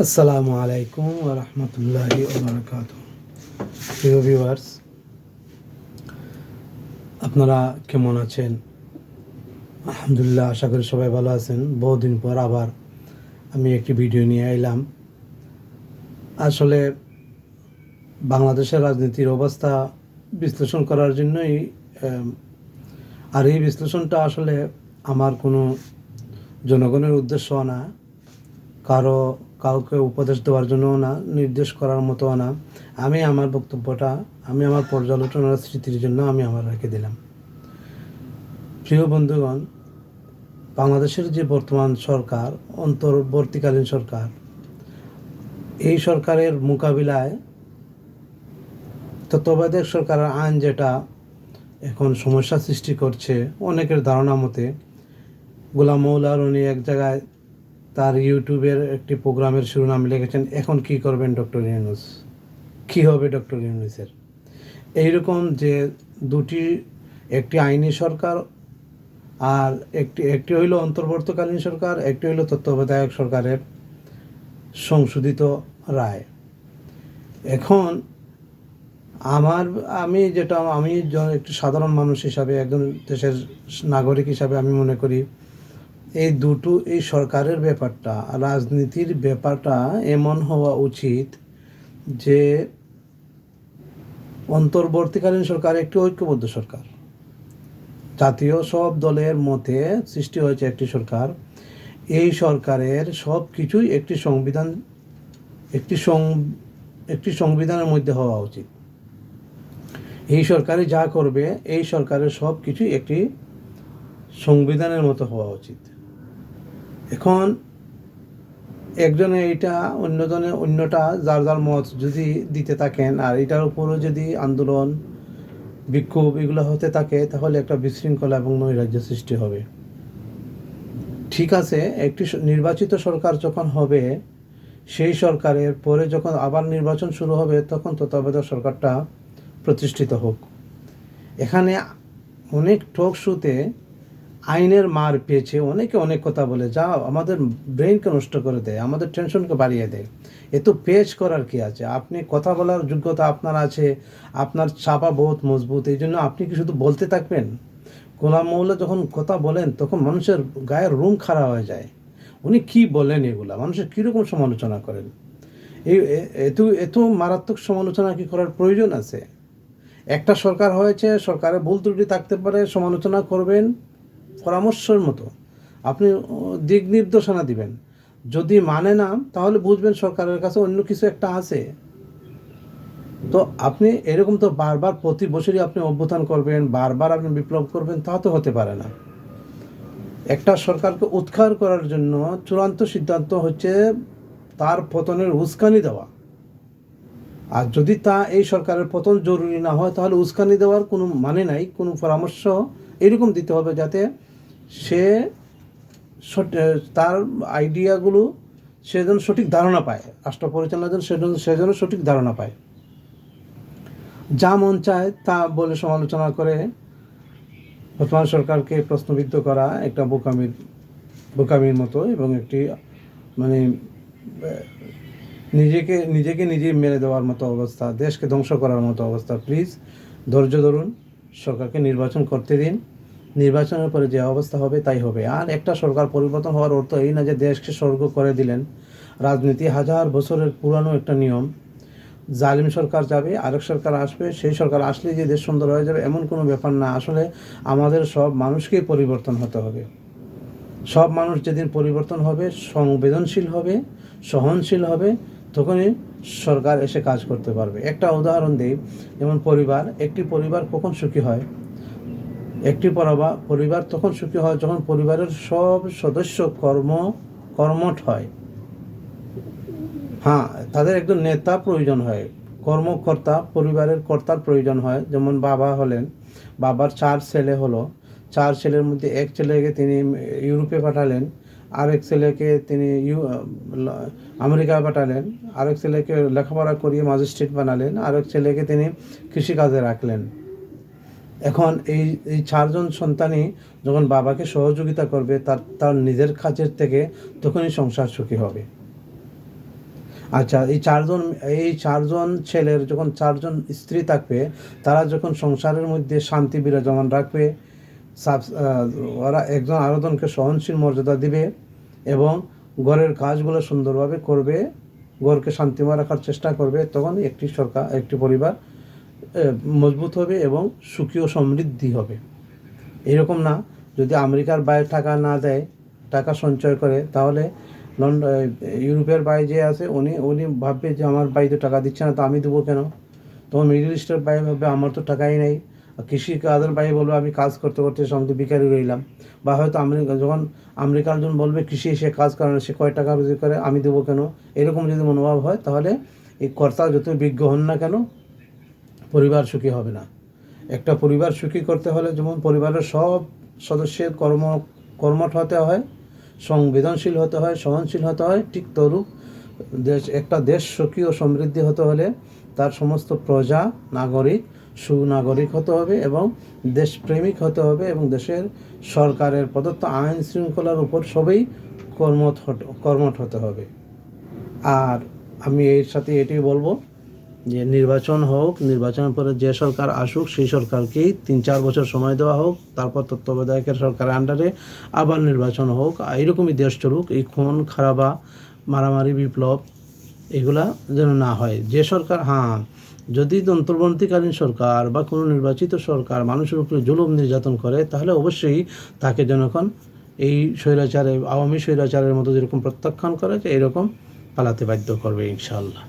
আসসালামু আলাইকুম ওয়া রাহমাতুল্লাহি ওয়া বারাকাতুহু। প্রিয় ভিউয়ার্স, আপনারা কেমন আছেন? আলহামদুলিল্লাহ, আশা করি সবাই ভালো আছেন। বহুদিন পর আবার আমি একটি ভিডিও নিয়ে এলাম। আসলে বাংলাদেশের রাজনীতির অবস্থা বিশ্লেষণ করার জন্যই আর এই বিশ্লেষণটা আসলে আমার কোনো জনগণের উদ্দেশ্য না, কাউকে উপদেশ দেওয়ার জন্যও না, নির্দেশ করার মতো না। আমি আমার বক্তব্যটা আমার পর্যালোচনার স্মৃতির জন্য আমি রেখে দিলাম। প্রিয় বন্ধুগণ, বাংলাদেশের যে বর্তমান সরকার, অন্তর্বর্তীকালীন সরকার, এই সরকারের মোকাবিলায় তত্ত্বাবধায়ক সরকারের আইন যেটা এখন সমস্যা সৃষ্টি করছে, অনেকের ধারণা মতে গোলাম মৌলার উনি এক জায়গায় তার ইউটিউবের একটি প্রোগ্রামের শিরোনাম লিখেছেন, এখন কি করবেন ডক্টর ইউনূস, কী হবে ডক্টর ইউনূসের। এইরকম যে একটি আইনি সরকার আর একটি হইল অন্তর্বর্তীকালীন সরকার, একটি হইল তত্ত্বাবধায়ক সরকারের সংশোধিত রায়। এখন আমি একটি সাধারণ মানুষ হিসাবে, একজন দেশের নাগরিক হিসাবে আমি মনে করি এই সরকারের ব্যাপারটা, রাজনীতির ব্যাপারটা এমন হওয়া উচিত যে অন্তর্বর্তীকালীন সরকার একটি ঐক্যবদ্ধ সরকার, জাতীয় সব দলের মধ্যে সৃষ্টি হয়েছে একটি সরকার। এই সরকারের সব কিছুই একটি সংবিধানের মধ্যে হওয়া উচিত। এই সরকারই যা করবে, এই সরকারের সব কিছুই একটি সংবিধানের মতো হওয়া উচিত। এখন একজনে এইটা, অন্যটা যার যার মত যদি দিতে থাকেন, আর এটার উপরও যদি আন্দোলন, বিক্ষোভ এগুলো হতে থাকে, তাহলে একটা বিশৃঙ্খলা এবং নৈরাজ্য সৃষ্টি হবে। ঠিক আছে, একটি নির্বাচিত সরকার যখন হবে, সেই সরকারের পরে যখন আবার নির্বাচন শুরু হবে, তখন তত্ত্বাবধায়ক সরকারটা প্রতিষ্ঠিত হোক। এখানে অনেক টক শোতে আইনের মার পেয়েছে, অনেকে অনেক কথা বলে, যা আমাদের ব্রেনকে নষ্ট করে দেয়, আমাদের টেনশনকে বাড়িয়ে দেয়। এত পেশ করার কি আছে? আপনি কথা বলার যোগ্যতা আপনার আছে, আপনার চাপা বহুত মজবুত, এই জন্য আপনি কি শুধু বলতে থাকবেন? গোলাম মৌলা যখন কথা বলেন, তখন মানুষের গায়ের রুম খাড়া হয়ে যায়। উনি কি বলেন, এগুলা মানুষের কীরকম সমালোচনা করেন? এত মারাত্মক সমালোচনা কি করার প্রয়োজন আছে? একটা সরকার হয়েছে, সরকারের ভুল ত্রুটি থাকতে পারে, সমালোচনা করবেন পরামর্শের মতো, আপনি দিক নির্দেশনা দিবেন। যদি মানে না, তাহলে বুঝবেন সরকারের কাছে অন্য কিছু একটা আছে। তো আপনি এরকম তো বারবার প্রতি বছরই আপনি অভ্যুত্থান করবেন, বারবার আপনি বিপ্লব করবেন, তা তো হতে পারে না। একটা সরকারকে উৎখাত করার জন্য চূড়ান্ত সিদ্ধান্ত হচ্ছে তার পতনের উস্কানি দেওয়া। আর যদি এই সরকারের পতন জরুরি না হয়, তাহলে উস্কানি দেওয়ার কোনো মানে নাই। কোনো পরামর্শ এরকম দিতে হবে যাতে সে তার আইডিয়াগুলো সে যেন সঠিক ধারণা পায়, রাষ্ট্র পরিচালনার জন্য সে যেন সঠিক ধারণা পায়। যা মন চায় তা বলে সমালোচনা করে বর্তমান সরকারকে প্রশ্নবিদ্ধ করা একটা বোকামির মতো, এবং একটি মানে নিজেকে নিজে মেরে দেওয়ার মতো অবস্থা, দেশকে ধ্বংস করার মতো অবস্থা। প্লিজ ধৈর্য ধরুন, সরকারকে নির্বাচন করতে দিন। নির্বাচনের পরে যে অবস্থা হবে তাই হবে। আর একটা সরকার পরিবর্তন হওয়ার অর্থ এই না যে দেশকে স্বর্গ করে দিলেন। রাজনীতি হাজার বছরের পুরানো একটা নিয়ম। জালিম সরকার যাবে, আরেক সরকার আসবে, সেই সরকার আসলে যে দেশ সুন্দর হয়ে যাবে এমন কোনো ব্যাপার না। আসলে আমাদের সব মানুষকেই পরিবর্তন হতে হবে। সব মানুষ যেদিন পরিবর্তন হবে, সংবেদনশীল হবে, সহনশীল হবে, তখনই সরকার এসে কাজ করতে পারবে। একটা উদাহরণ দিই, যেমন একটি পরিবার কখন সুখী হয়? একটি পরিবার তখন সুখী হয় যখন পরিবারের সব সদস্য কর্মঠ হয়। হ্যাঁ, তাদের একজন নেতা প্রয়োজন হয়, কর্মকর্তা, পরিবারের কর্তার প্রয়োজন হয়। যেমন বাবা হলেন, বাবার 4 ছেলে হলো, 4 ছেলের মধ্যে এক ছেলেকে তিনি ইউরোপে পাঠালেন, আরেক ছেলেকে তিনি আমেরিকা পাঠালেন, আরেক ছেলেকে লেখাপড়া করিয়ে ম্যাজিস্ট্রেট বানালেন, আরেক ছেলেকে তিনি কৃষিকাজে রাখলেন। এখন এই 4 জন সন্তানই যখন বাবাকে সহযোগিতা করবে তার নিজের কাজের থেকে, তখনই সংসার সুখী হবে। আচ্ছা, এই চারজন ছেলের যখন চারজন স্ত্রী থাকবে, তারা যখন সংসারের মধ্যে শান্তি বিরাজমান রাখবে, ওরা একজন আরেকজনকে সহনশীল মর্যাদা দিবে এবং ঘরের কাজগুলো সুন্দরভাবে করবে, ঘরকে শান্তিময় রাখার চেষ্টা করবে, তখন একটি পরিবার মজবুত হবে এবং সুখী ও সমৃদ্ধি হবে। এরকম না, যদি আমেরিকার বাইরে টাকা না দেয়, টাকা সঞ্চয় করে, তাহলে ইউরোপের বাইরে যে আছে উনি ভাববে যে আমার ভাই তো টাকা দিচ্ছে না, তো আমি দেবো কেন? তখন মিডল ইস্টের বাইরে ভাববে আমার তো টাকাই নেই। কৃষি কাজের বাইরে বলবে আমি কাজ করতে করতে সঙ্গে বেকারি রইলাম। বা হয়তো যখন আমেরিকার জন বলবে কৃষি সে কাজ করে না, সে কয় টাকা রোজগার করে, আমি দেবো কেন? এরকম যদি মনোভাব হয়, তাহলে এই কর্তা যত বিজ্ঞ হন না কেন, পরিবার সুখী হবে না। একটা পরিবার সুখী করতে হলে যেমন পরিবারের সব সদস্যের কর্মঠ হতে হয়, সংবেদনশীল হতে হয়, সহনশীল হতে হয়, ঠিক তরূপ একটা দেশ সুখী ও সমৃদ্ধি হতে হলে তার সমস্ত প্রজা সুনাগরিক হতে হবে এবং দেশপ্রেমিক হতে হবে এবং দেশের সরকারের প্রদত্ত আইন শৃঙ্খলার উপর সবই কর্মঠ হতে হবে। আর আমি এর সাথে এটাই বলবো যে নির্বাচন হোক, নির্বাচনের পরে যে সরকার আসুক সেই সরকারকেই 3-4 বছর সময় দেওয়া হোক, তারপর তত্ত্বাবধায়কের সরকারের আন্ডারে আবার নির্বাচন হোক। এরকমই দেশ চলুক। এই খুন খারাপা, মারামারি, বিপ্লব এগুলা যেন না হয়। যে সরকার, যদি অন্তর্বর্তীকালীন সরকার বা কোনো নির্বাচিত সরকার মানুষের উপরে জুলুম নির্যাতন করে, তাহলে অবশ্যই তাকে জনগণ এই আওয়ামী স্বৈরাচারের মতো যেরকম প্রত্যাখ্যান করে, এরকম পালাতে বাধ্য করবে ইনশাআল্লাহ।